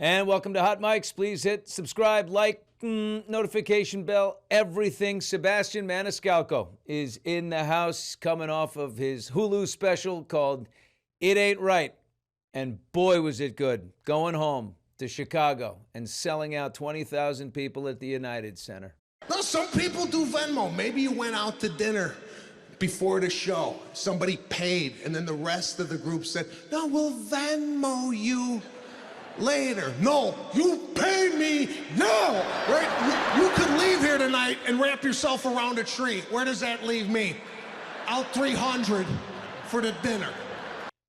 And welcome to Hot Mics. Please hit subscribe, like, notification bell, everything. Sebastian Maniscalco is in the house coming off of his HULU special called It Ain't Right. And boy, was it good. Going home to Chicago and selling out 20,000 people at the United Center. No, some people do Venmo. Maybe you went out to dinner before the show. Somebody paid, and then the rest of the group said, no, we'll Venmo you later. No, you pay me now, right? You could leave here tonight and wrap yourself around a tree. Where does that leave me? Out 300 for the dinner.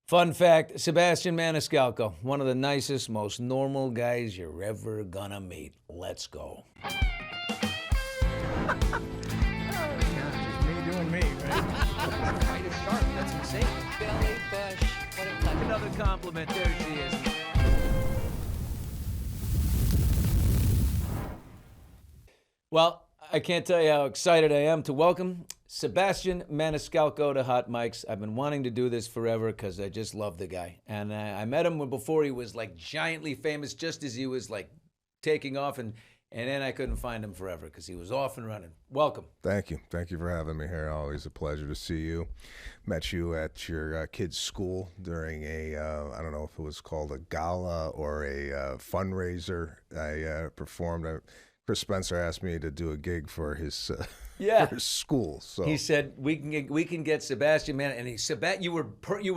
Fun fact, Sebastian Maniscalco, one of the nicest, most normal guys you're ever gonna meet. Let's go. Oh, yeah, just me doing me, right? Quite a shark. That's insane. Billy Bush. What a pleasure. Another compliment. There she is. Well, I can't tell you how excited I am to welcome Sebastian Maniscalco to Hot Mics. I've been wanting to do this forever because I just love the guy. And I met him before he was like giantly famous, just as he was like taking off. And then I couldn't find him forever because he was off and running. Welcome. Thank you. Thank you for having me here. Always a pleasure to see you. Met you at your kid's school during a, I don't know if it was called a gala or a fundraiser. I performed. Chris Spencer asked me to do a gig for his for his school. So he said we can get Sebastian, man, and you were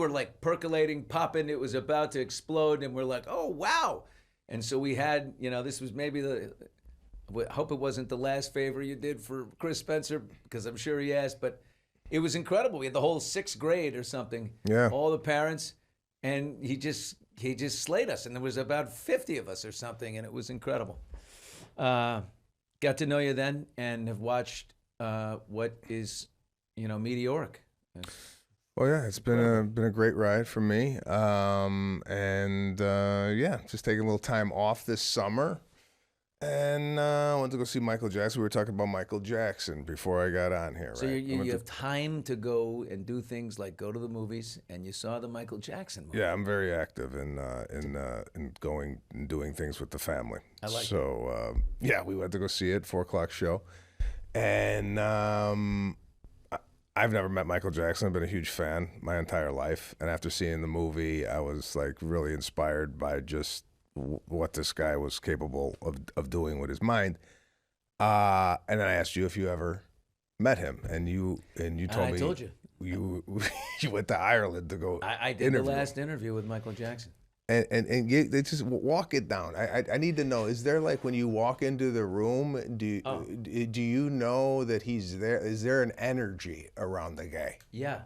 like percolating, popping. It was about to explode, and we're like, oh wow! And so we had, this was maybe I hope it wasn't the last favor you did for Chris Spencer, because I'm sure he asked, but it was incredible. We had the whole 6th grade or something. Yeah. All the parents, and he just slayed us, and there was about 50 of us or something, and it was incredible. Got to know you then and have watched what is, meteoric. Well, yeah, it's been a great ride for me. Just taking a little time off this summer. And I went to go see Michael Jackson. We were talking about Michael Jackson before I got on here, right? So you have time to go and do things like go to the movies, and you saw the Michael Jackson movie. Yeah, I'm very active in going and doing things with the family. I like so, we went to go see it, 4:00 show. And I've never met Michael Jackson. I've been a huge fan my entire life. And after seeing the movie, I was like really inspired by just what this guy was capable of doing with his mind. And then I asked you if you ever met him, and you told me. I told you. You went to Ireland to go. I did the last interview with Michael Jackson. And they just walk it down. I need to know, is there, like, when you walk into the room, do you know that he's there? Is there an energy around the guy? Yeah.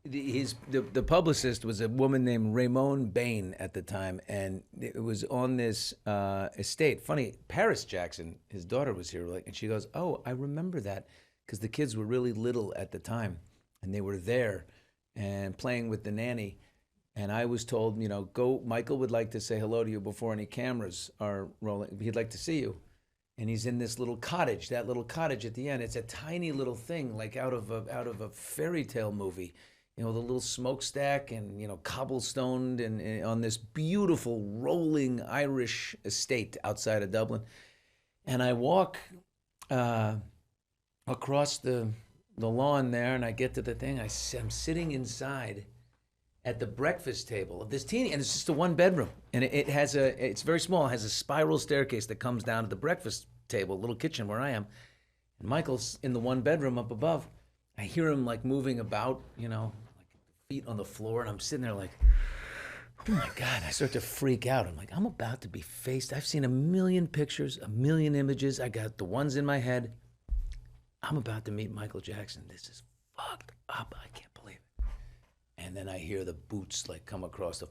The publicist was a woman named Ramon Bain at the time, and it was on this estate. Funny, Paris Jackson, his daughter, was here, and she goes, "Oh, I remember that," because the kids were really little at the time, and they were there and playing with the nanny. And I was told, go. Michael would like to say hello to you before any cameras are rolling. He'd like to see you. And he's in this little cottage. That little cottage at the end. It's a tiny little thing, like out of a fairy tale movie. The little smokestack and, cobblestoned and on this beautiful rolling Irish estate outside of Dublin. And I walk across the lawn there, and I get to the thing. I'm sitting inside at the breakfast table of this teeny, and it's just a 1-bedroom. And it's very small. It has a spiral staircase that comes down to the breakfast table, little kitchen where I am. And Michael's in the 1-bedroom up above. I hear him like moving about, like feet on the floor, and I'm sitting there like, oh my God, I start to freak out. I'm like, I'm about to be faced. I've seen a million pictures, a million images. I got the ones in my head. I'm about to meet Michael Jackson. This is fucked up. I can't believe it. And then I hear the boots like come across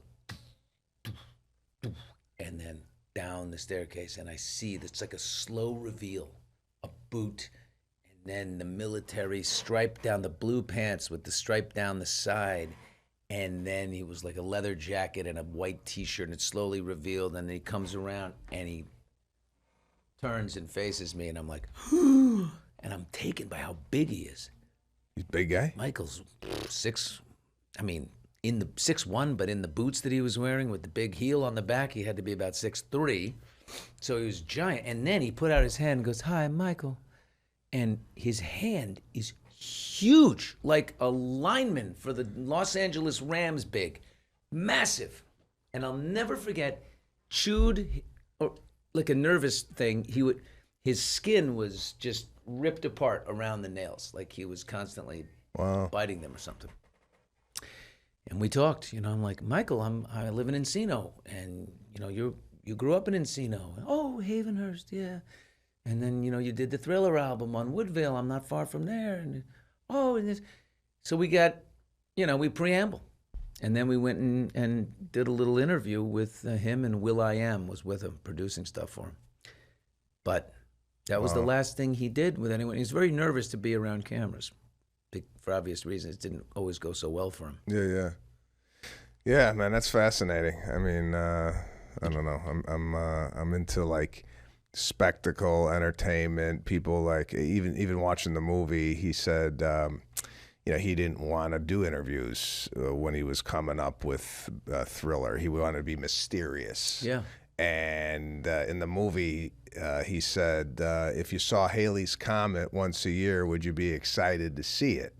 and then down the staircase, and I see it's like a slow reveal, a boot, and then the military stripe down the blue pants with the stripe down the side, and then he was like a leather jacket and a white t-shirt, and it slowly revealed, and then he comes around and he turns and faces me, and I'm like, and I'm taken by how big he is. He's a big guy? Michael's 6, in the 6'1", but in the boots that he was wearing with the big heel on the back, he had to be about 6'3". So he was giant. And then he put out his hand and goes, "Hi, Michael." And his hand is huge, like a lineman for the Los Angeles Rams big, massive. And I'll never forget, chewed, or like a nervous thing, his skin was just ripped apart around the nails, like he was constantly biting them or something. And we talked, I'm like, "Michael, I live in Encino, and you grew up in Encino." "Oh, Havenhurst, yeah." "And then, you did the Thriller album on Woodville. I'm not far from there." And so we got, we preamble. And then we went and did a little interview with him, and will.i.am was with him, producing stuff for him. But that was the last thing he did with anyone. He's very nervous to be around cameras, for obvious reasons. It didn't always go so well for him. Yeah, man, that's fascinating. I mean, I don't know. I'm into like spectacle, entertainment. People like even watching the movie. He said, he didn't want to do interviews when he was coming up with Thriller. He wanted to be mysterious. Yeah. And in the movie, he said, if you saw Halley's Comet once a year, would you be excited to see it?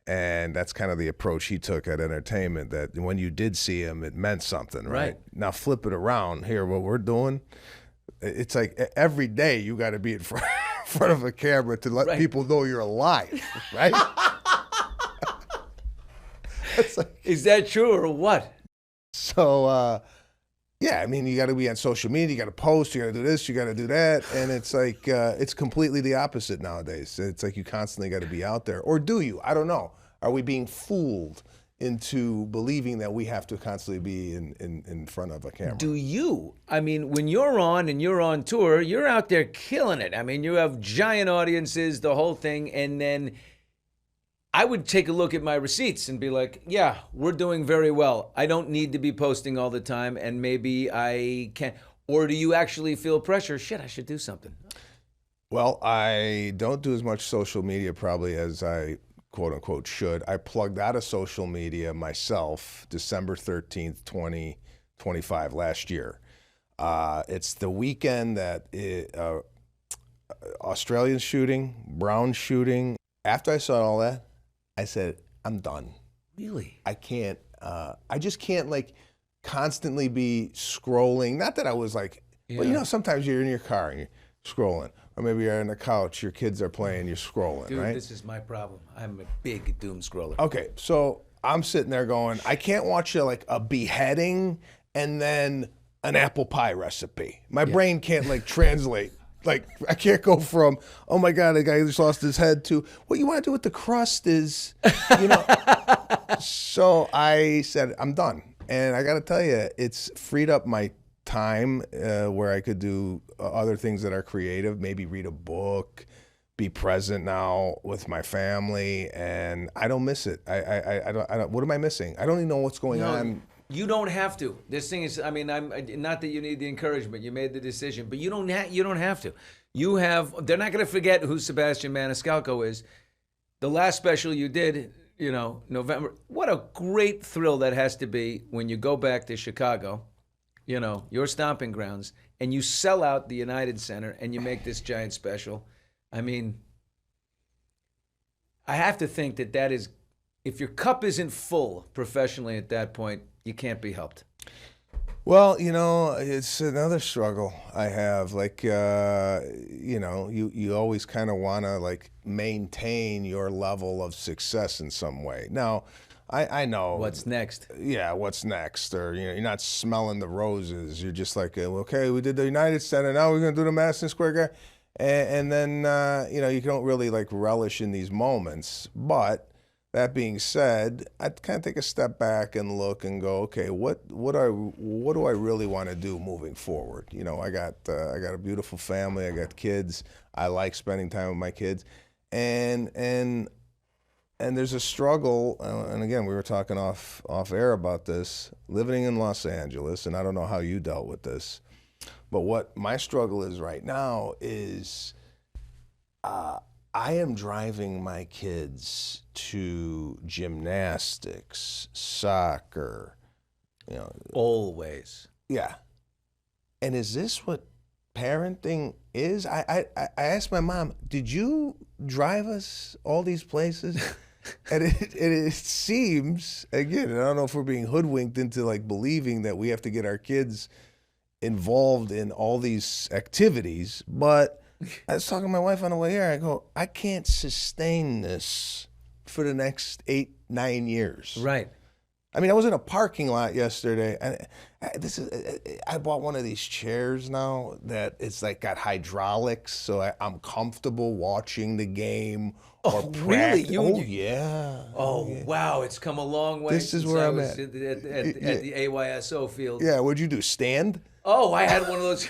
And that's kind of the approach he took at entertainment, that when you did see him, it meant something, right? Now flip it around here, what we're doing, it's like every day you got to be in front of a camera to let people know you're alive, right? It's like, is that true or what? So, yeah, I mean, you got to be on social media, you got to post, you got to do this, you got to do that, and it's like, it's completely the opposite nowadays. It's like you constantly got to be out there. Or do you? I don't know. Are we being fooled into believing that we have to constantly be in front of a camera? Do you? I mean, when you're on and you're on tour, you're out there killing it. I mean, you have giant audiences, the whole thing, and then I would take a look at my receipts and be like, yeah, we're doing very well. I don't need to be posting all the time, and maybe I can't. Or do you actually feel pressure? Shit, I should do something. Well, I don't do as much social media probably as I quote unquote should. I plugged out of social media myself December 13th, 2025 last year. It's the weekend that Australian shooting, Brown shooting. After I saw all that, I said, I'm done. Really? I can't, I just can't like constantly be scrolling. Not that I was like, but sometimes you're in your car and you're scrolling. Or maybe you're on the couch, your kids are playing, you're scrolling, Dude, right? this is my problem. I'm a big doom scroller. Okay, so I'm sitting there going, I can't watch a beheading and then an apple pie recipe. My brain can't like translate. Like, I can't go from, oh my God, the guy just lost his head, to what you want to do with the crust is, So I said, I'm done. And I got to tell you, it's freed up my time where I could do other things that are creative, maybe read a book, be present now with my family, and I don't miss it. I don't. What am I missing? I don't even know what's going on. You don't have to. This thing is, I mean, I'm not that you need the encouragement. You made the decision, but you don't have to. You have. They're not going to forget who Sebastian Maniscalco is. The last special you did, November. What a great thrill that has to be when you go back to Chicago, your stomping grounds, and you sell out the United Center and you make this giant special. I mean, I have to think that is, if your cup isn't full professionally at that point, you can't be helped. Well, it's another struggle I have. Like, you always kind of want to like maintain your level of success in some way. Now, I know what's next. Yeah, what's next? Or you're not smelling the roses. You're just like, okay, we did the United Center. Now we're gonna do the Madison Square Garden, and then you don't really like relish in these moments, but. That being said, I kind of take a step back and look and go, okay, what do I really want to do moving forward? I got a beautiful family, I got kids, I like spending time with my kids, and there's a struggle. And again, we were talking off air about this, living in Los Angeles, and I don't know how you dealt with this, but what my struggle is right now is. I am driving my kids to gymnastics, soccer, Always. yeah. And is this what parenting is? I asked my mom, did you drive us all these places? And it seems, again, I don't know if we're being hoodwinked into like believing that we have to get our kids involved in all these activities, but I was talking to my wife on the way here. I go, I can't sustain this for the next 8-9 years. Right. I mean, I was in a parking lot yesterday, and I bought one of these chairs now that it's like got hydraulics, so I'm comfortable watching the game. Oh, really? Yeah. Oh, yeah. Wow, it's come a long way. This is since where I I'm was at. At the AYSO field. Yeah, what'd you do, stand? Oh, I had one of those.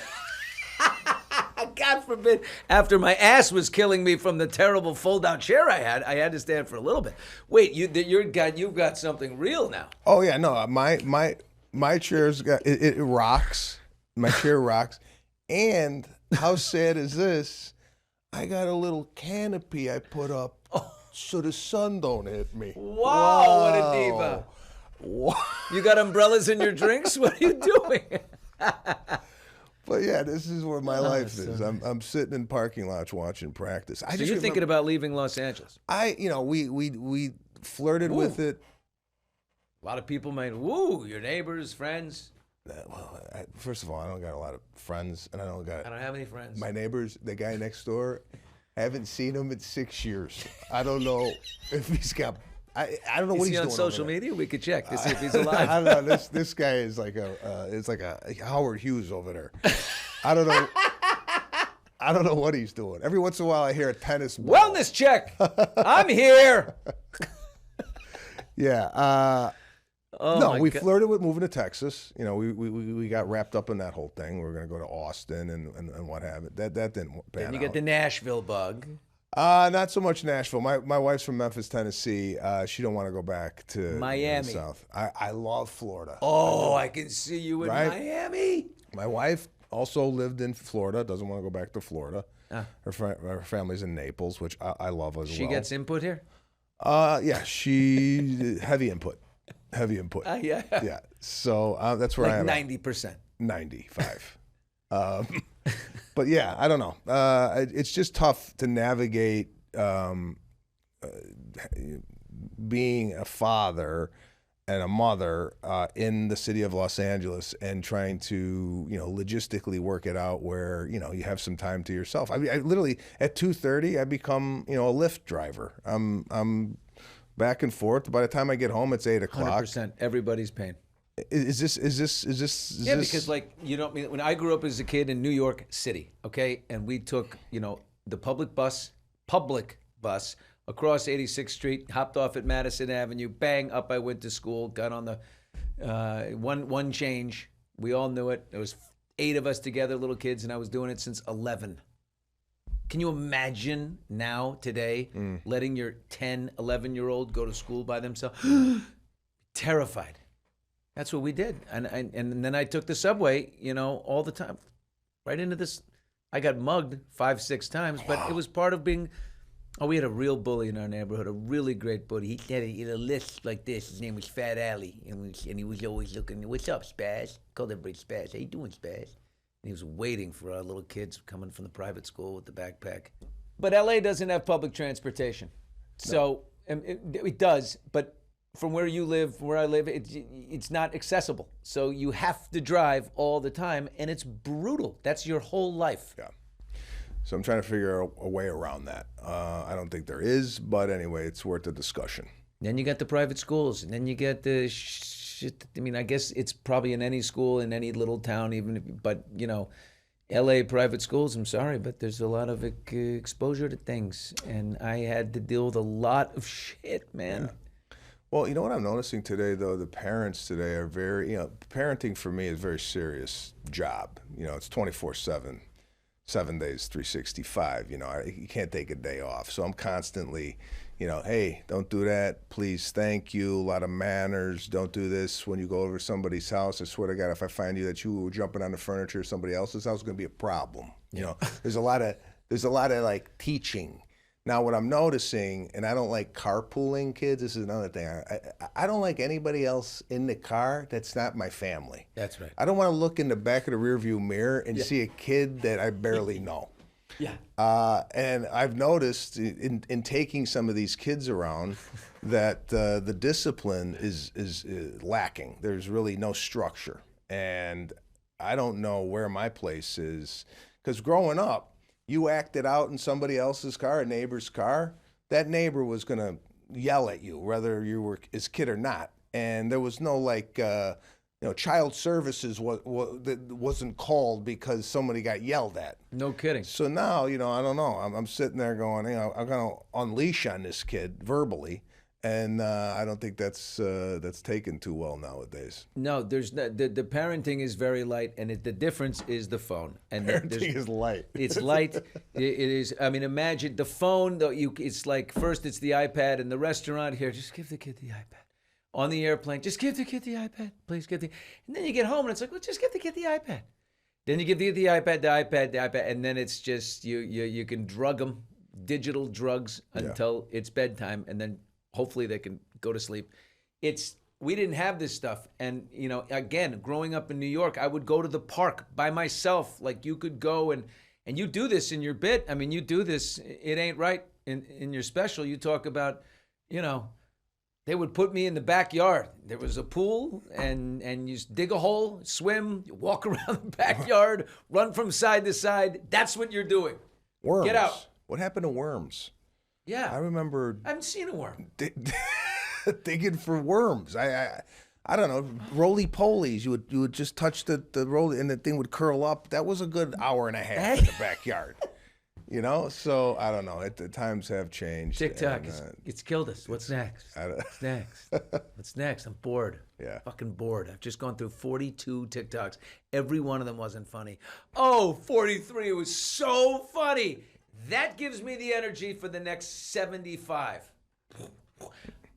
God forbid. After my ass was killing me from the terrible fold-out chair I had to stand for a little bit. Wait, you've got something real now. Oh yeah, no, my chair's got it rocks. My chair rocks, and how sad is this? I got a little canopy I put up so the sun don't hit me. Wow, what a diva! Wow. You got umbrellas in your drinks? What are you doing? But yeah, this is where my life is. I'm sitting in parking lots watching practice. So you're thinking about leaving Los Angeles? We flirted with it. A lot of people might, your neighbors, friends. Well, first of all, I don't got a lot of friends, and I don't have any friends. My neighbors, the guy next door, I haven't seen him in 6 years. I don't know if he's got. I don't know what he's doing. Is he on social media? We could check to see if he's alive. I don't know. This guy is like it's like a Howard Hughes over there. I don't know. I don't know what he's doing. Every once in a while, I hear a tennis ball. Wellness check. I'm here. Yeah. Oh we flirted with moving to Texas. We got wrapped up in that whole thing. We were going to go to Austin and what have it. That didn't pan out. Then you get the Nashville bug. Not so much Nashville. My wife's from Memphis, Tennessee. She don't want to go back to Miami. The South. I love Florida. Oh, I can see you in Miami. My wife also lived in Florida. Doesn't want to go back to Florida. Her family's in Naples, which I love as well. She gets input here? Yeah, she heavy input. Yeah. Yeah. So that's where I am. 90%. 95. But yeah, I don't know. It's just tough to navigate being a father and a mother in the city of Los Angeles and trying to, logistically work it out where, you have some time to yourself. I mean, I literally at 2:30, I become, a Lyft driver. I'm back and forth. By the time I get home, it's 8 o'clock. 100%. Everybody's paying. Is this? Yeah, because when I grew up as a kid in New York City, okay, and we took, the public bus across 86th Street, hopped off at Madison Avenue, bang, up I went to school, got on the one change. We all knew it. There was 8 of us together, little kids, and I was doing it since 11. Can you imagine now, today, letting your 10, 11-year-old go to school by themselves? Terrified. That's what we did. And then I took the subway, all the time, right into this. I got mugged 5-6 times, but it was part of being, we had a real bully in our neighborhood, a really great bully. He had a list like this. His name was Fat Alley, and he was always looking, what's up, Spaz? Called everybody Spaz. How you doing, Spaz? And he was waiting for our little kids coming from the private school with the backpack. But LA doesn't have public transportation. So it does, but from where you live, where I live, it's not accessible. So you have to drive all the time, and it's brutal. That's your whole life. Yeah. So I'm trying to figure out a way around that. I don't think there is, but anyway, it's worth the discussion. Then you got the private schools, and then you get the shit. I mean, I guess it's probably in any school in any little town, but LA private schools, I'm sorry, but there's a lot of exposure to things, and I had to deal with a lot of shit, man. Yeah. Well, you know what I'm noticing today, though? The parents today are very, parenting for me is a very serious job. It's 24/7, 7 days, 365. You can't take a day off. So I'm constantly, hey, don't do that. Please, thank you. A lot of manners. Don't do this when you go over to somebody's house. I swear to God, if I find you that you were jumping on the furniture of somebody else's house, it's going to be a problem. There's a lot of like teaching Now, what I'm noticing, and I don't like carpooling kids. This is another thing. I don't like anybody else in the car that's not my family. That's right. I don't want to look in the back of the rearview mirror and see a kid that I barely know. Yeah. And I've noticed in taking some of these kids around that the discipline is lacking. There's really no structure. And I don't know where my place is. Because growing up, you acted out in somebody else's car, a neighbor's car, that neighbor was going to yell at you, whether you were his kid or not. And there was no child services wasn't called because somebody got yelled at. No kidding. So now, I don't know. I'm sitting there going, I'm going to unleash on this kid verbally. And I don't think that's taken too well nowadays. No, there's not, the parenting is very light, and the difference is the phone. And parenting is light. It's light. It is. I mean, imagine the phone. Though it's like first it's the iPad in the restaurant. Here, just give the kid the iPad. On the airplane, just give the kid the iPad. Please give the. And then you get home and it's like, well, just give the kid the iPad. Then you give the iPad, and then it's just you can drug them, digital drugs until it's bedtime, and then. Hopefully they can go to sleep. We didn't have this stuff. And, again, growing up in New York, I would go to the park by myself. Like you could go and you do this in your bit. I mean, you do this. It ain't right in your special. You talk about, they would put me in the backyard. There was a pool and you dig a hole, swim, you walk around the backyard, run from side to side. That's what you're doing. Worms. Get out. What happened to worms? Yeah. I remember. I haven't seen a worm. Digging for worms. I don't know. Roly-polies. You would just touch the roly and the thing would curl up. That was a good hour and a half in the backyard. So I don't know. The times have changed. TikTok, it's killed us. What's next? What's next? What's next? I'm bored. Yeah. Fucking bored. I've just gone through 42 TikToks. Every one of them wasn't funny. Oh, 43. It was so funny. That gives me the energy for the next 75.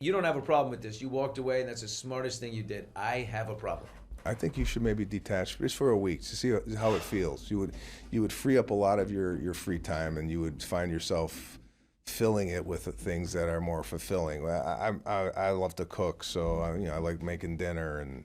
You don't have a problem with this. You walked away, and that's the smartest thing you did. I have a problem. I think you should maybe detach just for a week to see how it feels. You would free up a lot of your free time, and you would find yourself filling it with things that are more fulfilling. I love to cook, so I like making dinner, and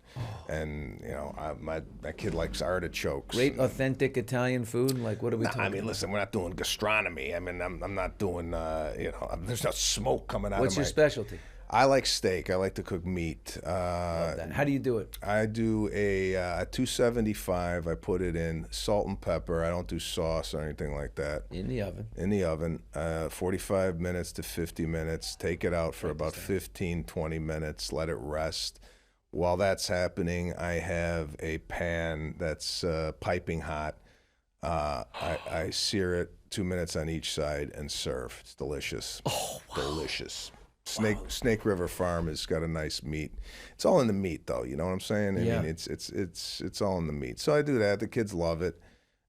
my kid likes artichokes. Great authentic Italian food. Like what are we talking about? I mean, listen, we're not doing gastronomy. I mean, I'm not doing there's no smoke coming out. What's your specialty? I like steak. I like to cook meat. Love that. How do you do it? I do a 275. I put it in salt and pepper. I don't do sauce or anything like that. In the oven. In the oven. 45 minutes to 50 minutes. Take it out for about 15, 20 minutes. Let it rest. While that's happening, I have a pan that's piping hot. I sear it 2 minutes on each side and serve. It's delicious. Oh, wow. Delicious. Snake River Farm has got a nice meat. It's all in the meat, though. You know what I'm saying? I mean, it's all in the meat. So I do that. The kids love it,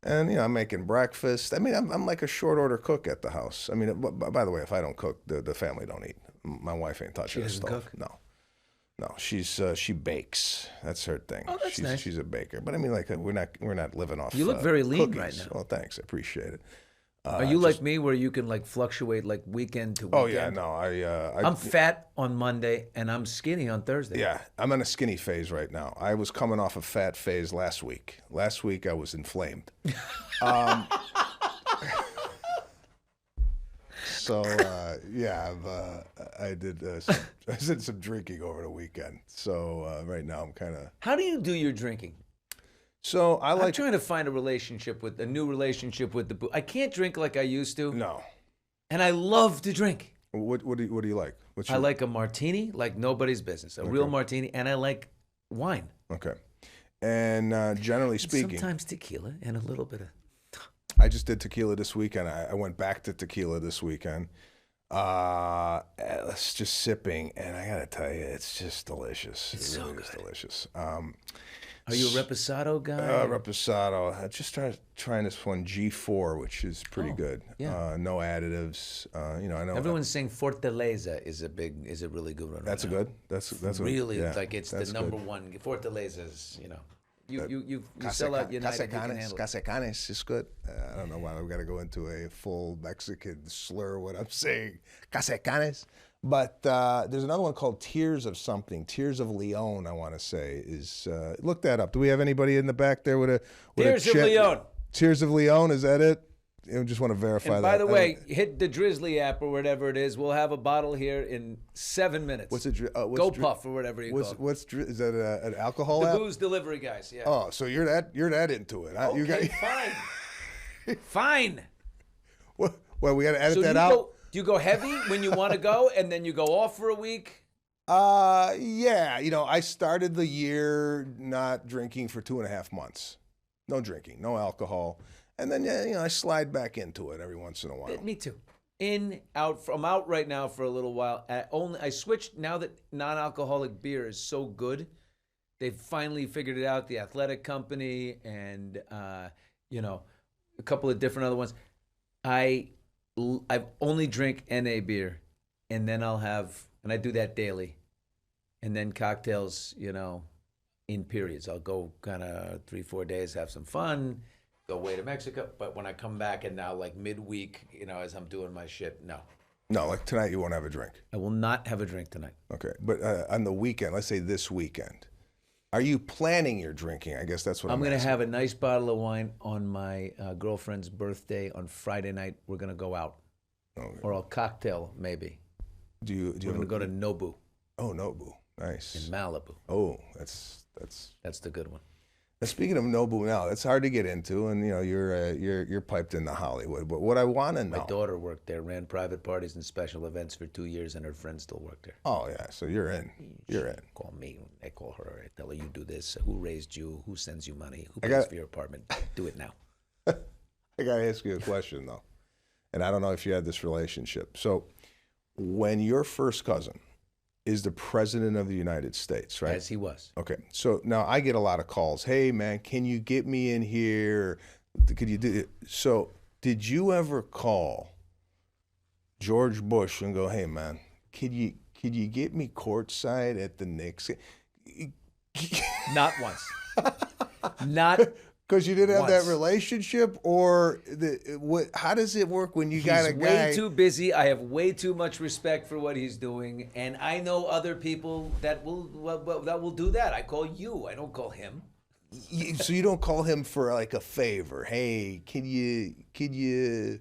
and I'm making breakfast. I mean, I'm like a short order cook at the house. I mean, by the way, if I don't cook, the family don't eat. My wife ain't touching the stove. She doesn't cook? No. She bakes. That's her thing. Oh, that's nice. She's a baker. But I mean, like we're not living off. You look very lean cookies. right now. Well, thanks. I appreciate it. Are you like me, where you can like fluctuate like weekend to weekend? Oh yeah, no, I'm fat on Monday and I'm skinny on Thursday. Yeah, I'm in a skinny phase right now. I was coming off a fat phase last week. Last week I was inflamed. I did some drinking over the weekend. So right now I'm kind of. How do you do your drinking? So I'm trying to find a new relationship with the booze. I can't drink like I used to. No. And I love to drink. What do you like? I like a martini like nobody's business, real martini, and I like wine. Okay. And generally speaking, sometimes tequila and a little bit of. I just did tequila this weekend. I went back to tequila this weekend. It's just sipping, and I gotta tell you, it's just delicious. It's really so good. Is delicious. Are you a Reposado guy? Reposado. I just started trying this one, G4, which is pretty good. Yeah. No additives. I know everyone's saying Fortaleza is a really good one. That's right good. now. That's really yeah, like it's the number one. Fortaleza is You sell out United. You can handle it. Casecanes is good. I don't know why we got to go into a full Mexican slur what I'm saying. Casecanes. But there's another one called Tears of Something. Tears of Leon, I want to say. Look that up. Do we have anybody in the back there with a Tears of Leon. Tears of Leon, is that it? I just want to verify and that. By the way, hit the Drizzly app or whatever it is. We'll have a bottle here in 7 minutes. What's it? Puff or whatever you call it. Is that an alcohol app? The booze delivery guys. Yeah. Oh, so you're that into it? Okay, fine. Fine. Well, we got to edit that out. Do you go heavy when you want to go, and then you go off for a week? Yeah. I started the year not drinking for 2.5 months. No drinking, no alcohol. And then, I slide back into it every once in a while. Me too. In, out. I'm out right now for a little while. I switched now that non-alcoholic beer is so good. They've finally figured it out. The Athletic Company and, a couple of different other ones. I only drink NA beer, and then and I do that daily. And then cocktails, in periods. I'll go kind of 3-4 days, have some fun. Go away to Mexico, but when I come back and now like midweek, as I'm doing my shit, no. No, like tonight you won't have a drink. I will not have a drink tonight. Okay, but on the weekend, let's say this weekend, are you planning your drinking? I guess that's what I'm going to asking. have a nice bottle of wine on my girlfriend's birthday on Friday night. We're going to go out. Okay. Or I'll cocktail maybe. We're going to go to Nobu. Oh, Nobu. Nice. In Malibu. Oh, that's the good one. Speaking of Nobu now, it's hard to get into, and you're piped into Hollywood. But what I want to know, my daughter worked there, ran private parties and special events for 2 years, and her friends still work there. Oh yeah, so you're in. You're in. Call me. I call her. I tell her you do this. Who raised you? Who sends you money? Who pays for your apartment? Do it now. I gotta ask you a question though, and I don't know if you had this relationship. So, when your first cousin is the president of the United States, right? As he was. Okay. So now I get a lot of calls. Hey, man, can you get me in here? Could you do it? So did you ever call George Bush and go, hey, man, could you get me courtside at the Knicks? Not once. Not because you didn't have once. that relationship, or how does it work when you got a guy? He's way too busy. I have way too much respect for what he's doing, and I know other people that will do that. I call you. I don't call him. So you don't call him for like a favor? Hey, can you?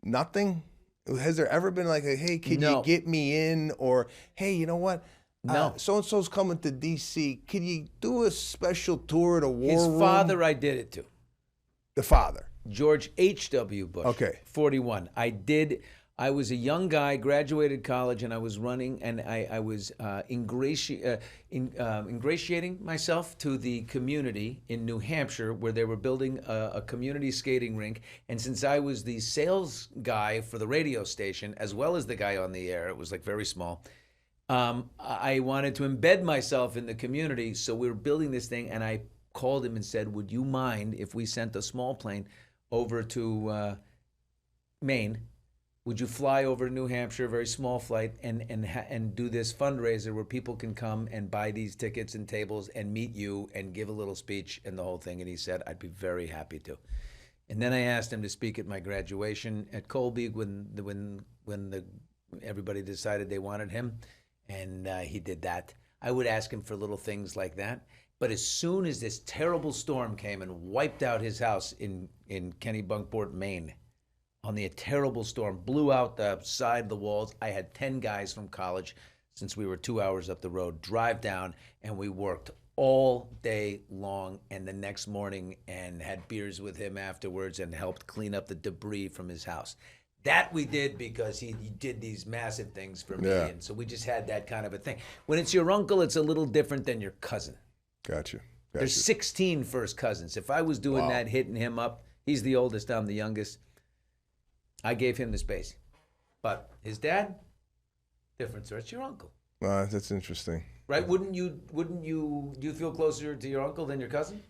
Nothing. Has there ever been like a hey, can you get me in? Or hey, you know what? No. So-and-so's coming to D.C. Can you do a special tour at a war room? His father I did it to. The father? George H.W. Bush. Okay. 41. I was a young guy, graduated college, and I was running, and I was ingratiating myself to the community in New Hampshire where they were building a community skating rink. And since I was the sales guy for the radio station, as well as the guy on the air, it was like very small, I wanted to embed myself in the community, so we were building this thing, and I called him and said, would you mind if we sent a small plane over to Maine? Would you fly over to New Hampshire, a very small flight, and do this fundraiser where people can come and buy these tickets and tables and meet you and give a little speech and the whole thing? And he said, I'd be very happy to. And then I asked him to speak at my graduation at Colby when everybody decided they wanted him. And he did that. I would ask him for little things like that. But as soon as this terrible storm came and wiped out his house in Kennebunkport, Maine, on the terrible storm, blew out the side of the walls, I had 10 guys from college, since we were 2 hours up the road, drive down, and we worked all day long and the next morning and had beers with him afterwards and helped clean up the debris from his house. That we did because he did these massive things for me, and so we just had that kind of a thing. When it's your uncle, it's a little different than your cousin. Gotcha. There's 16 first cousins. If I was doing that, hitting him up, he's the oldest, I'm the youngest, I gave him the space. But his dad, different. So it's your uncle. That's interesting. Right? Wouldn't you? Do you feel closer to your uncle than your cousin?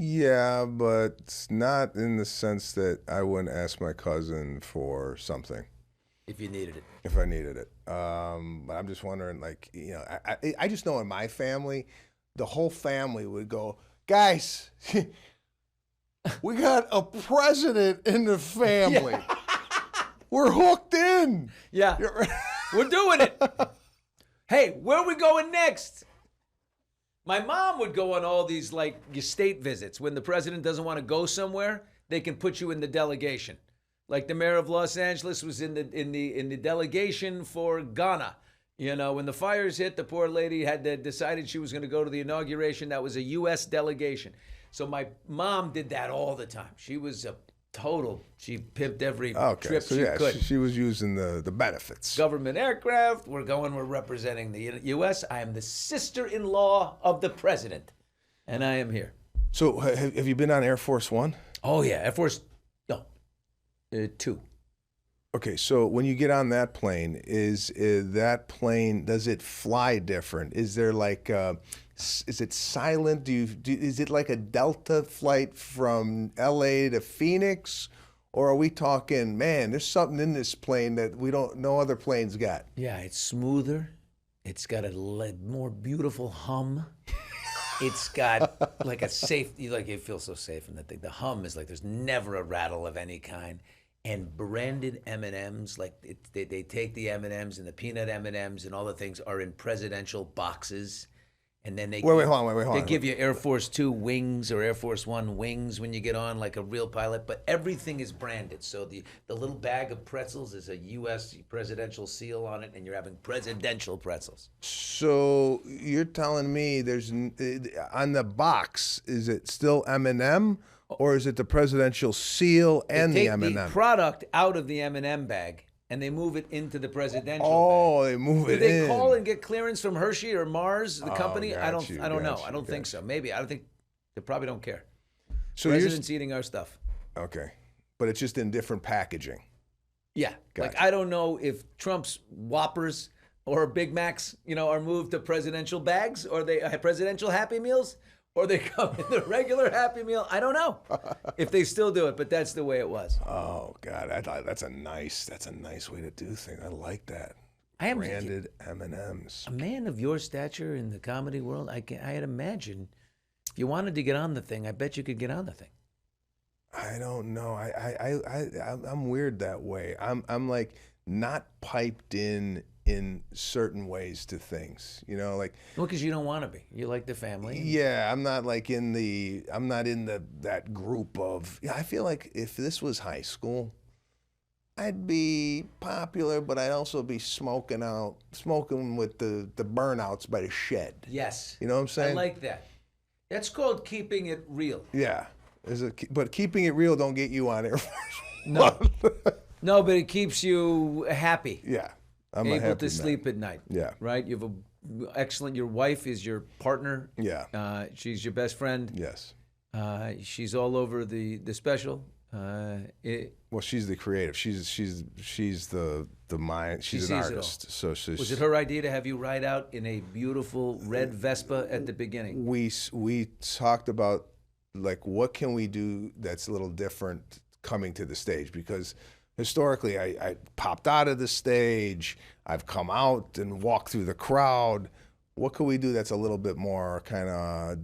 Yeah, but not in the sense that I wouldn't ask my cousin for something. if you needed it. If I needed it. But I'm just wondering, like, I just know in my family, the whole family would go, guys, we got a president in the family. Yeah. We're hooked in. Yeah, we're doing it. Hey, where are we going next? My mom would go on all these like state visits. When the president doesn't want to go somewhere, they can put you in the delegation. Like the mayor of Los Angeles was in the delegation for Ghana. You know, when the fires hit, the poor lady had decided she was going to go to the inauguration. That was a U.S. delegation. So my mom did that all the time. She was a total. She pimped every trip she could. She was using the benefits. Government aircraft. We're representing the U.S. I am the sister-in-law of the president, and I am here. So have you been on Air Force One? Oh yeah, Air Force. No, 2. Okay, so when you get on that plane, is that plane, does it fly different? Is there like, is it silent? Is it like a Delta flight from LA to Phoenix? Or are we talking, man, there's something in this plane that no other planes got? Yeah, it's smoother. It's got a more beautiful hum. It's got like a safety, like you feel so safe in that thing. The hum is like there's never a rattle of any kind. And branded M&Ms, like they take the M&Ms and the peanut M&Ms and all the things are in presidential boxes. And then they hold on. They give you Air Force 2 wings or Air Force 1 wings when you get on, like a real pilot. But everything is branded. So the little bag of pretzels is a U.S. presidential seal on it, and you're having presidential pretzels. So you're telling me there's on the box, is it still M&M? Or is it the presidential seal and the M&M? They take the product out of the M&M bag, and they move it into the presidential bag. Oh, they move it in. Do they call and get clearance from Hershey or Mars, the company? I don't know. I don't think so. Maybe. I don't think they probably don't care. So president's eating our stuff. Okay. But it's just in different packaging. Yeah. Gotcha. Like I don't know if Trump's Whoppers or Big Macs, are moved to presidential bags, or they presidential Happy Meals, or they come in the regular Happy Meal. I don't know if they still do it, but that's the way it was. Oh God, that's a nice way to do things. I like that. I am branded M&Ms. A man of your stature in the comedy world, I'd imagine if you wanted to get on the thing, I bet you could get on the thing. I don't know. I'm weird that way. I'm like not piped in certain ways to things, like. Well, because you don't want to be. You like the family. Yeah, I'm not like that group of. Yeah, I feel like if this was high school, I'd be popular, but I'd also be smoking with the burnouts by the shed. Yes. You know what I'm saying? I like that. That's called keeping it real. Yeah. But keeping it real don't get you on Air Force No. No, but it keeps you happy. Yeah. I'm able to sleep at night. Yeah. Right? You have excellent, your wife is your partner. Yeah. She's your best friend. Yes. She's all over the special. Well, she's the creative. She's the mind. She's an artist. So was it her idea to have you ride out in a beautiful red Vespa at the beginning? We talked about like what can we do that's a little different coming to the stage, because historically I popped out of the stage, I've come out and walked through the crowd. What can we do that's a little bit more kind of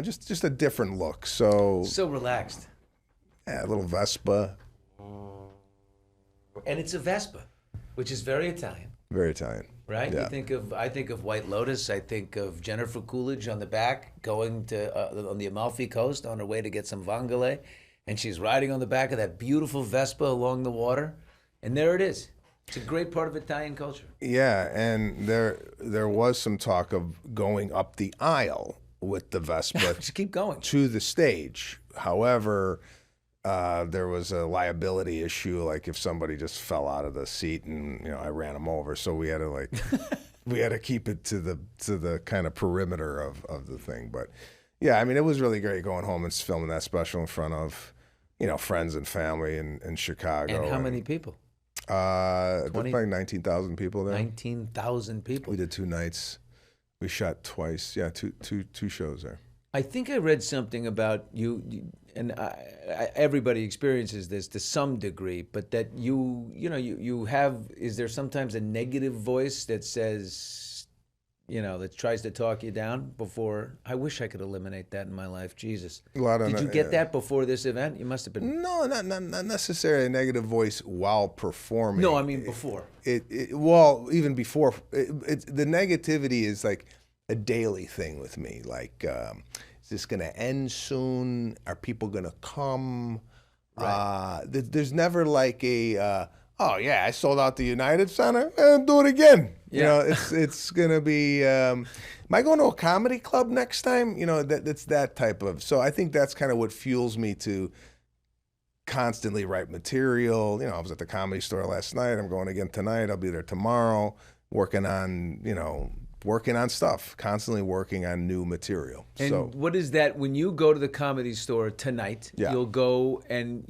just a different look? So relaxed. Yeah, a little Vespa. And it's a Vespa, which is very Italian. Very Italian. Right? Yeah. I think of White Lotus. I think of Jennifer Coolidge on the back going to on the Amalfi Coast on her way to get some vongole, and she's riding on the back of that beautiful Vespa along the water, and there it is. It's a great part of Italian culture. Yeah, and there was some talk of going up the aisle with the Vespa. Just keep going to the stage. However, there was a liability issue, like if somebody just fell out of the seat and I ran them over, so we had to keep it to the kind of perimeter of the thing. But yeah, I mean, it was really great going home and filming that special in front of friends and family in Chicago. And how many people? There's like 19,000 people there. 19,000 people. We did 2 nights. We shot twice. Yeah, two shows there. I think I read something about and everybody experiences this to some degree, but that you have, is there sometimes a negative voice that says, that tries to talk you down before? I wish I could eliminate that in my life. Jesus. Did you get that before this event? You must have been. No, not necessarily a negative voice while performing. No, I mean before. Well, even before. The negativity is like a daily thing with me. Like, is this going to end soon? Are people going to come? Right. There's never like a, oh yeah, I sold out the United Center, and do it again. Yeah. It's going to be, am I going to a comedy club next time? That's that type of, so I think that's kind of what fuels me to constantly write material. I was at the Comedy Store last night. I'm going again tonight. I'll be there tomorrow, working on stuff, constantly working on new material. And what is that when you go to the Comedy Store tonight? Yeah. You'll go and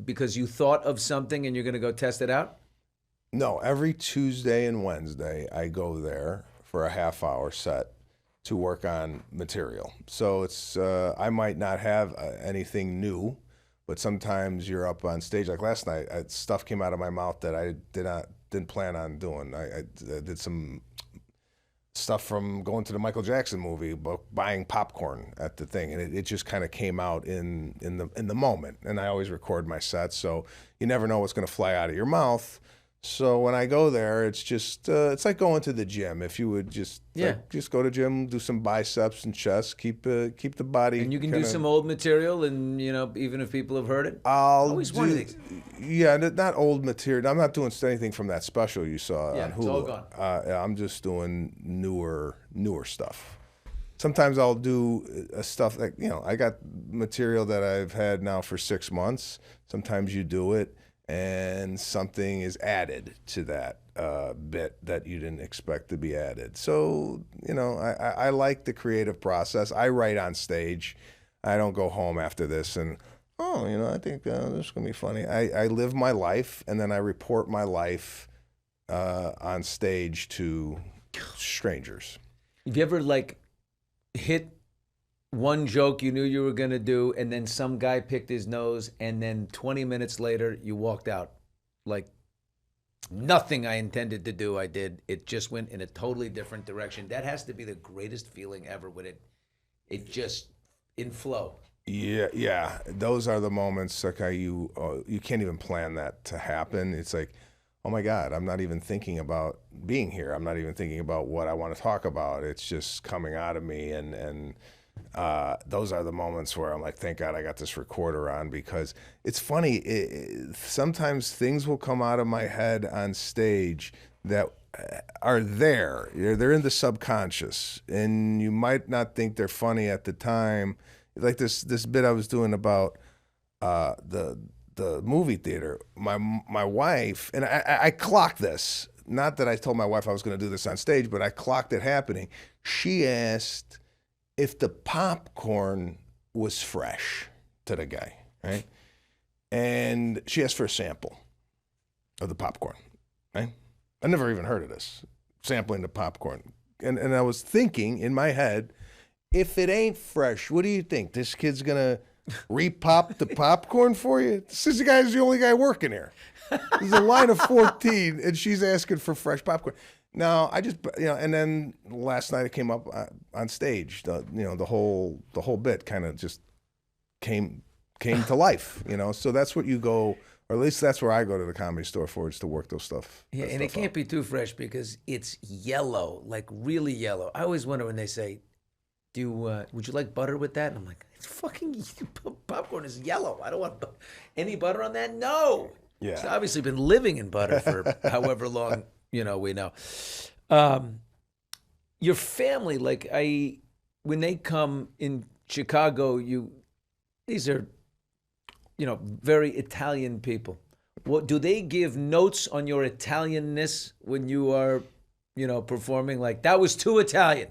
because you thought of something and you're going to go test it out? No, every Tuesday and Wednesday I go there for a half-hour set to work on material. So it's I might not have anything new, but sometimes you're up on stage. Like last night, stuff came out of my mouth that I didn't plan on doing. I did some stuff from going to the Michael Jackson movie, buying popcorn at the thing, and it just kind of came out in the moment. And I always record my sets, so you never know what's going to fly out of your mouth. So when I go there, it's just it's like going to the gym. If you would just just go to gym, do some biceps and chest, keep the body. And you can do some old material, and even if people have heard it. Yeah, not old material. I'm not doing anything from that special you saw on Hulu. It's all gone. I'm just doing newer stuff. Sometimes I'll do stuff like I got material that I've had now for 6 months. Sometimes you do it, and something is added to that bit that you didn't expect to be added. So, I like the creative process. I write on stage. I don't go home after this and, I think this is going to be funny. I live my life, and then I report my life on stage to strangers. Have you ever, hit one joke you knew you were going to do, and then some guy picked his nose, and then 20 minutes later, you walked out? Like, nothing I intended to do, I did. It just went in a totally different direction. That has to be the greatest feeling ever when it just, in flow. Yeah. Those are the moments like you can't even plan that to happen. It's like, oh my God, I'm not even thinking about being here. I'm not even thinking about what I want to talk about. It's just coming out of me, and those are the moments where I'm like, thank God I got this recorder on, because it's funny. Sometimes things will come out of my head on stage that are there. They're in the subconscious, and you might not think they're funny at the time. Like this bit I was doing about the movie theater. My wife, and I clocked this. Not that I told my wife I was going to do this on stage, but I clocked it happening. She asked if the popcorn was fresh to the guy, right? And she asked for a sample of the popcorn, right? I never even heard of this, sampling the popcorn. And I was thinking in my head, if it ain't fresh, what do you think? This kid's going to re-pop the popcorn for you? This guy's the only guy working here. There's a line of 14, and she's asking for fresh popcorn. No, I just, and then last night it came up on stage. The whole bit kind of just came to life. So that's what you go, or at least that's where I go to the Comedy Store for, is to work those stuff. Yeah, and it can't be too fresh because it's yellow, like really yellow. I always wonder when they say, would you like butter with that? And I'm like, it's fucking popcorn is yellow. I don't want any butter on that. No. Yeah. It's obviously been living in butter for however long. We know. Your family, when they come in Chicago, these are, very Italian people. What do they give notes on your Italianness when you are, performing? Like, that was too Italian,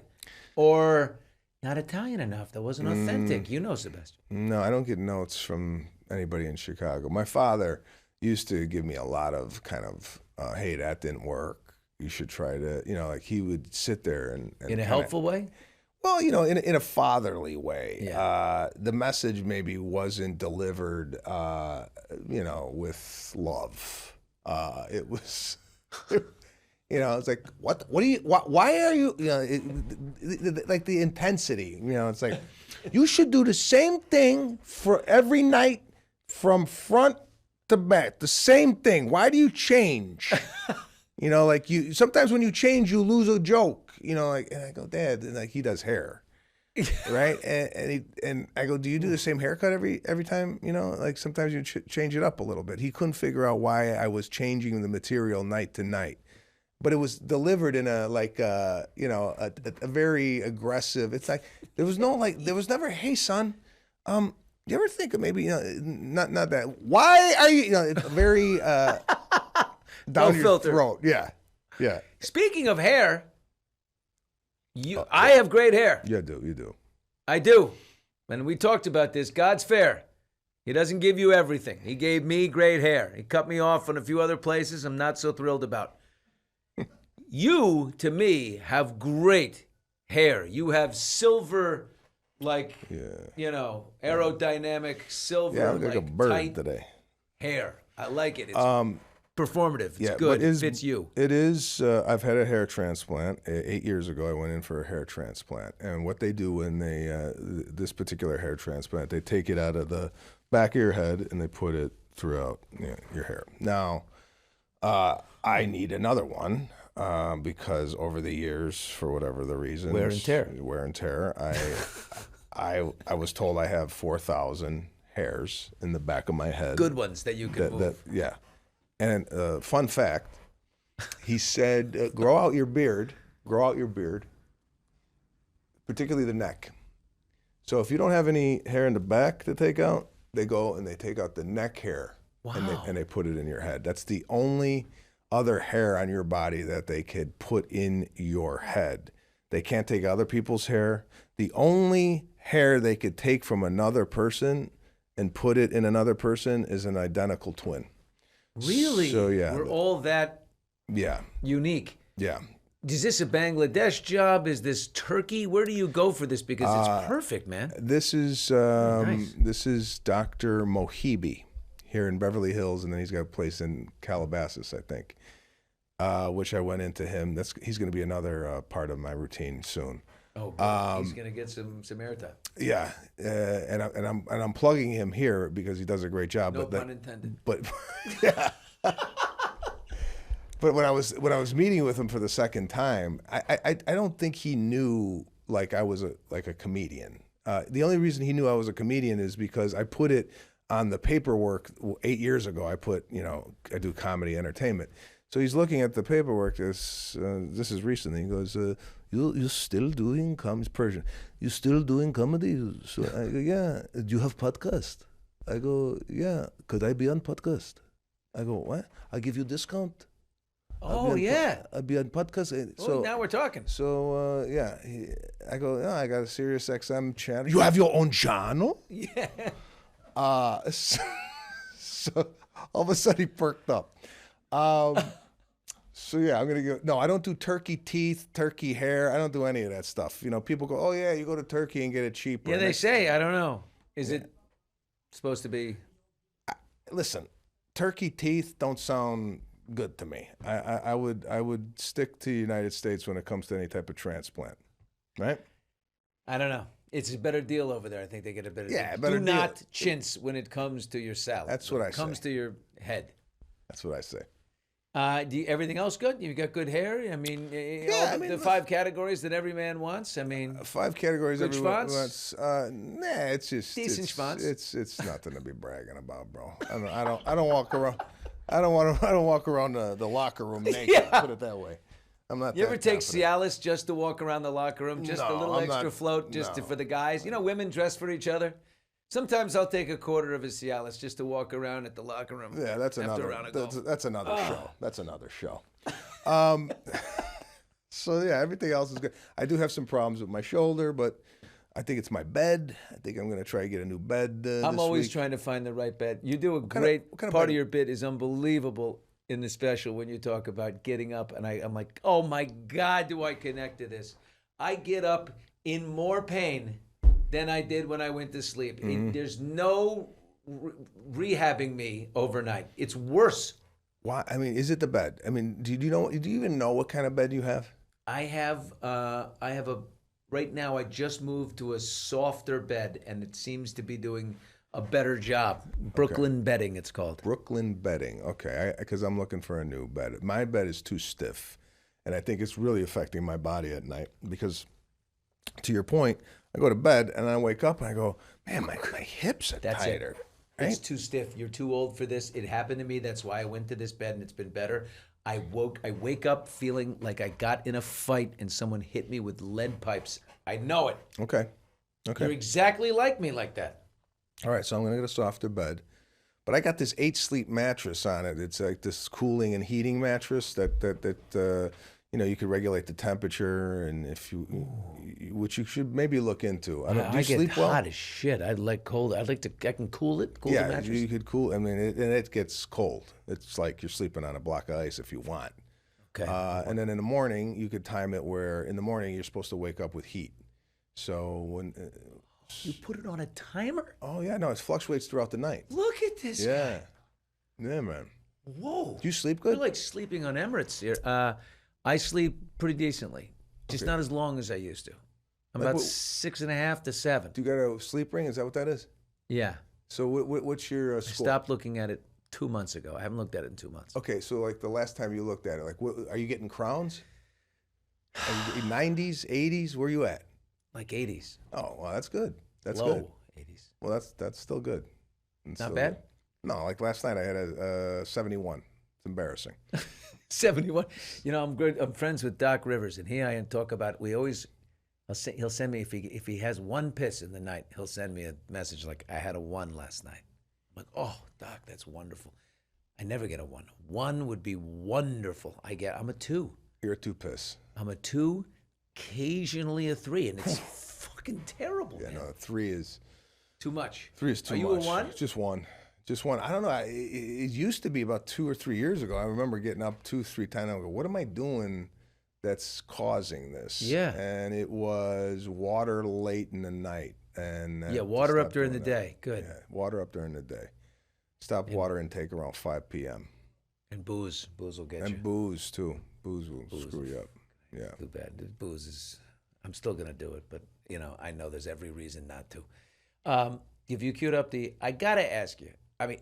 or not Italian enough. That wasn't authentic. Sebastian. No, I don't get notes from anybody in Chicago. My father used to give me a lot of kind of, hey, that didn't work. You should try to, like he would sit there and in a helpful way? Well, in a fatherly way. The message maybe wasn't delivered, with love. It was, it's like, what do you, why are you, like the intensity, it's like, you should do the same thing for every night from front to back, the same thing. Why do you change? Like sometimes when you change, you lose a joke, and I go, Dad, and like he does hair, right? And I go, do you do the same haircut every time? Like sometimes you change it up a little bit. He couldn't figure out why I was changing the material night to night, but it was delivered in a very aggressive. It's like there was never, hey son, you ever think of maybe not that? Why are you it's very down your filter. throat? Yeah. Speaking of hair, I have great hair. You do. I do. And we talked about this. God's fair. He doesn't give you everything. He gave me great hair. He cut me off in a few other places I'm not so thrilled about. You, to me, have great hair. You have silver, aerodynamic silver, Yeah, I look like a bird tight today. hair. I like it. It's performative. It's good. But It fits you. It is. I've had a hair transplant. 8 years ago, I went in for a hair transplant. And what they do when they, this particular hair transplant, they take it out of the back of your head and they put it throughout your hair. Now, I need another one. Because over the years, for whatever the reason, wear and tear, I was told I have 4,000 hairs in the back of my head. Good ones that you can move. Yeah. And fun fact, he said, grow out your beard, particularly the neck. So if you don't have any hair in the back to take out, they go and they take out the neck hair. Wow. And they put it in your head. That's the only other hair on your body that they could put in your head. They can't take other people's hair. The only hair they could take from another person and put it in another person is an identical twin. Really? So yeah. We're all that unique. Yeah. Is this a Bangladesh job? Is this Turkey? Where do you go for this? Because it's perfect, man. This is This is Dr. Mohibi here in Beverly Hills, and then he's got a place in Calabasas, I think. Which I went into him. He's going to be another part of my routine soon. Oh, good. He's going to get some airtime. Yeah, and I'm plugging him here because he does a great job. No pun intended. But yeah. But when I was meeting with him for the second time, I don't think he knew like I was a comedian. The only reason he knew I was a comedian is because I put it on the paperwork 8 years ago. I put I do comedy entertainment. So he's looking at the paperwork. This is recently. He goes, "You still doing comedy?" Persian. You still doing comedy? So I go, "Yeah." "Do you have podcast?" I go, "Yeah." "Could I be on podcast?" I go, "What?" "I give you discount." Oh yeah. I'll be on podcast. So now we're talking. So yeah, I go, "Yeah, I got a Sirius XM channel." "You have your own channel?" Yeah. So all of a sudden he perked up. So yeah, I'm gonna go. No, I don't do turkey teeth, turkey hair. I don't do any of that stuff. People go, "Oh yeah, you go to Turkey and get it cheaper." Yeah, they say. I don't know. Is it supposed to be? Listen, turkey teeth don't sound good to me. I would stick to the United States when it comes to any type of transplant, right? I don't know. It's a better deal over there. I think they get a better deal. Better Do deal. not chintz when it comes to your salad. That's what I say. When it comes to your head. That's what I say. Everything else good? You got good hair? I mean, the 5 categories that every man wants. I mean, 5 categories good everyone schwanz? wants. Nah, it's just Decent schwanz. It's nothing to be bragging about, bro. I don't walk around. I don't walk around the locker room naked. Yeah. Put it that way. I'm not. You ever that take confident. Cialis just to walk around the locker room, just a No, little I'm extra not- float, just no. for the guys? Women dress for each other. Sometimes I'll take a quarter of a Cialis just to walk around at the locker room. Yeah, that's after another. a round of golf. That's another show. That's another show. So yeah, everything else is good. I do have some problems with my shoulder, but I think it's my bed. I think I'm gonna try to get a new bed. I'm this always week. trying to find the right bed. You do a kind of- great what kind of part bed? of your bit is unbelievable in the special when you talk about getting up, and I'm like, oh my God, do I connect to this? I get up in more pain than I did when I went to sleep. There's no rehabbing me overnight. It's worse. Why? I mean, is it the bed? I mean, do you even know what kind of bed you have? I have right now I just moved to a softer bed, and it seems to be doing a better job. Brooklyn bedding, it's called. Brooklyn bedding. Okay, because I'm looking for a new bed. My bed is too stiff, and I think it's really affecting my body at night because, to your point, I go to bed and I wake up and I go, man, my hips are tighter. Right? It's too stiff. You're too old for this. It happened to me. That's why I went to this bed, and it's been better. I wake up feeling like I got in a fight and someone hit me with lead pipes. I know it. Okay. You're exactly like me like that. All right, so I'm going to get a softer bed. But I got this 8-sleep mattress on it. It's like this cooling and heating mattress that you could regulate the temperature, and which you should maybe look into. Do you get sleep hot well? as shit. I like cold. I can cool it. Cool the Yeah, mattress. you could cool. I mean, it gets cold. It's like you're sleeping on a block of ice if you want. Okay. And then in the morning, you could time it where in the morning you're supposed to wake up with heat. So when you put it on a timer? oh yeah, no, it fluctuates throughout the night. Look at this. Yeah, yeah, man. Whoa. Do you sleep good? You're like sleeping on Emirates here. I sleep pretty decently, just not as long as I used to. I'm Like about what- 6.5 to 7. Do you got a sleep ring? Is that what that is? Yeah. So what's your I score? stopped looking at it 2 months ago. I haven't looked at it in 2 months. Okay, so like the last time you looked at it, like are you getting crowns? Are you 90s, 80s? Where you at? Like 80s. Oh, well, that's good. That's Low good. 80s. Well, that's still good. It's Not still bad? good. No, like last night I had a 71. It's embarrassing. 71. I'm good. I'm friends with Doc Rivers, and he and I talk about. He'll send me if he has one piss in the night, he'll send me a message like, I had a 1 last night. I'm like, oh, Doc, that's wonderful. I never get a 1. 1 would be wonderful. I'm a 2. You're a 2 piss. I'm a 2, occasionally a 3, and it's fucking terrible. Yeah, Man. no, 3 is Too much. 3 is too Are much. you a 1? Just one. Just one. I don't know. It used to be about 2 or 3 years ago. I remember getting up 2, 3 times. I go, what am I doing that's causing this? Yeah. And it was water late in the night. And Yeah, water up stopped during the doing that. day. Good. Yeah, water up during the day. Stop water intake around 5 p.m. And booze. Booze will get you. And booze, too. Booze will screw you up. Yeah. Too bad. The booze is. I'm still gonna do it, but I know there's every reason not to. If you queued up I gotta ask you. I mean,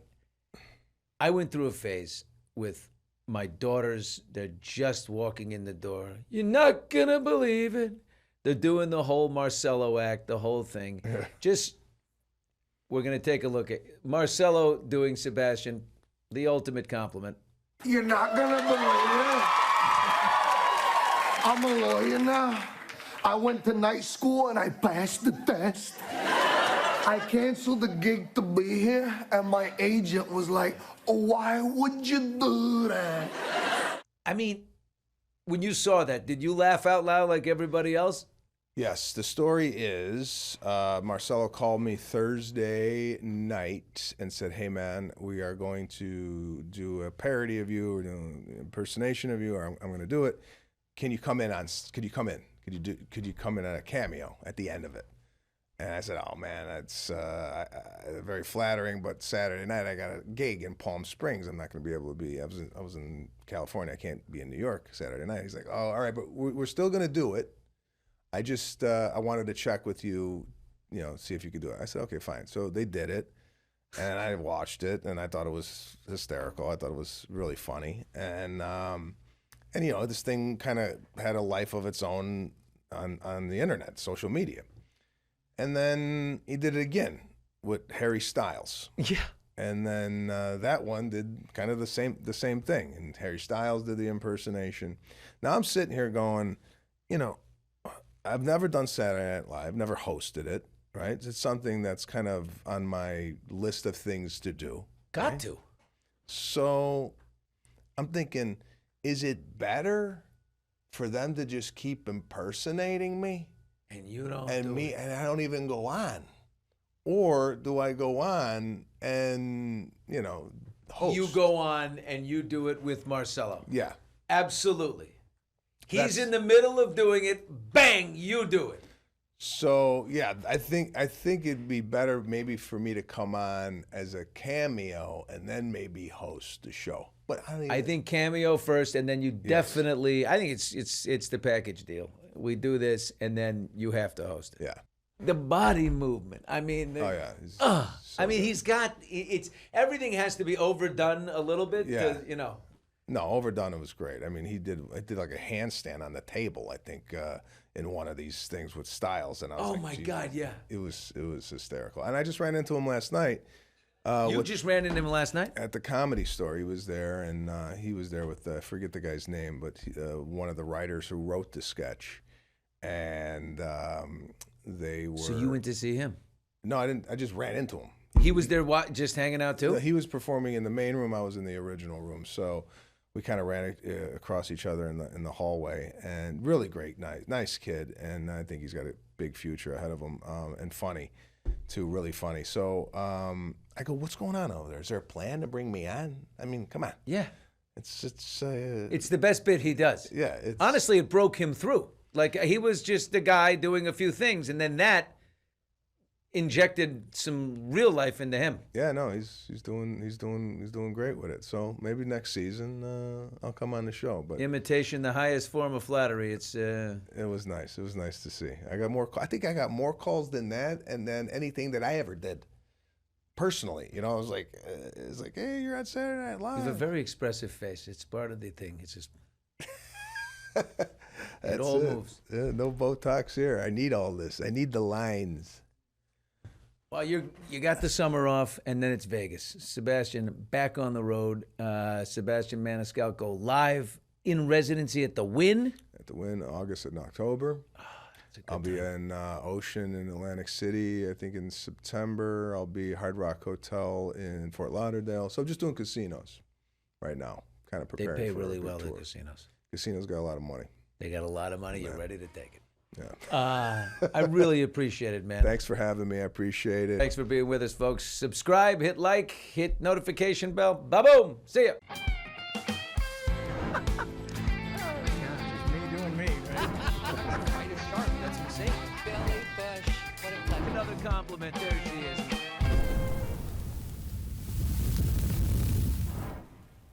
I went through a phase with my daughters. They're just walking in the door. You're not gonna believe it. They're doing the whole Marcello act, the whole thing. We're gonna take a look at Marcello doing Sebastian, the ultimate compliment. You're not gonna believe it. I'm a lawyer now. I went to night school and I passed the test. I canceled the gig to be here, and my agent was like, why would you do that? I mean, when you saw that, did you laugh out loud like everybody else? Yes, the story is Marcelo called me Thursday night and said, "Hey man, we are going to do a parody of you, or an impersonation of you, or I'm going to do it. Can you come in? Could you come in on a cameo at the end of it?" And I said, "Oh man, that's very flattering, but Saturday night I got a gig in Palm Springs. I'm not going to be able to be. I was in California. I can't be in New York Saturday night." He's like, "Oh, all right, but we're still going to do it. I just I wanted to check with you, see if you could do it." I said, "Okay, fine." So they did it, and I watched it, and I thought it was hysterical. I thought it was really funny, and this thing kind of had a life of its own on the internet, social media. And then he did it again with Harry Styles. Yeah. And then that one did kind of the same thing. And Harry Styles did the impersonation. Now I'm sitting here going, I've never done Saturday Night Live, never hosted it, right? It's something that's kind of on my list of things to do. Got to. So I'm thinking, is it better for them to just keep impersonating me? And you don't. And I don't even go on, or do I go on and host? You go on and you do it with Marcello. Yeah, Absolutely. He's in the middle of doing it. Bang, you do it. So yeah, I think it'd be better maybe for me to come on as a cameo and then maybe host the show. But I think cameo first, and then you definitely. I think it's the package deal. We do this, and then you have to host it. Yeah. The body movement. I mean. Oh yeah. I mean, he's got. It's everything has to be overdone a little bit. Yeah. To, you know. No, overdone. It was great. I mean, I did like a handstand on the table. I think in one of these things with Styles, and I was Oh like, my "Geez." God, yeah. It was hysterical. And I just ran into him last night. You just ran into him last night? At the Comedy Store. He was there, and he was there with I forget the guy's name, but one of the writers who wrote the sketch, and they were. So you went to see him? No, I didn't. I just ran into him. He was there, just hanging out too. He was performing in the main room. I was in the original room, so we kind of ran across each other in the hallway. And really great, nice kid, and I think he's got a big future ahead of him, and funny. Too, really funny. So I go, what's going on over there? Is there a plan to bring me on? I mean, come on. Yeah. It's the best bit he does. Yeah. Honestly, it broke him through. Like he was just the guy doing a few things, and then that injected some real life into him. Yeah, no, he's doing great with it. So maybe next season I'll come on the show. But Imitation, the highest form of flattery. It was nice. It was nice to see. I think I got more calls than that, and then anything that I ever did. Personally, you know, I was like, it's like, hey, you're on Saturday Night Live. You have a very expressive face. It's part of the thing. It's just it all moves. Yeah, no Botox here. I need all this. I need the lines. Well, you got the summer off, and then it's Vegas. Sebastian back on the road. Sebastian Maniscalco live in residency at the Wynn. At the Wynn, August and October. I'll be in Ocean in Atlantic City. I think in September I'll be Hard Rock Hotel in Fort Lauderdale. So I'm just doing casinos right now, kind of preparing. They pay for really a big well tour. at casinos. Casinos got a lot of money. They got a lot of money. You're ready to take it. Yeah. I really appreciate it, man. Thanks for having me. I appreciate it. Thanks for being with us, folks. Subscribe, hit like, hit notification bell. Ba-boom. See ya. Yeah, just me doing me, right? Quite a shark. That's insane. Belly, bush, what a pleasure. Another compliment. There she is.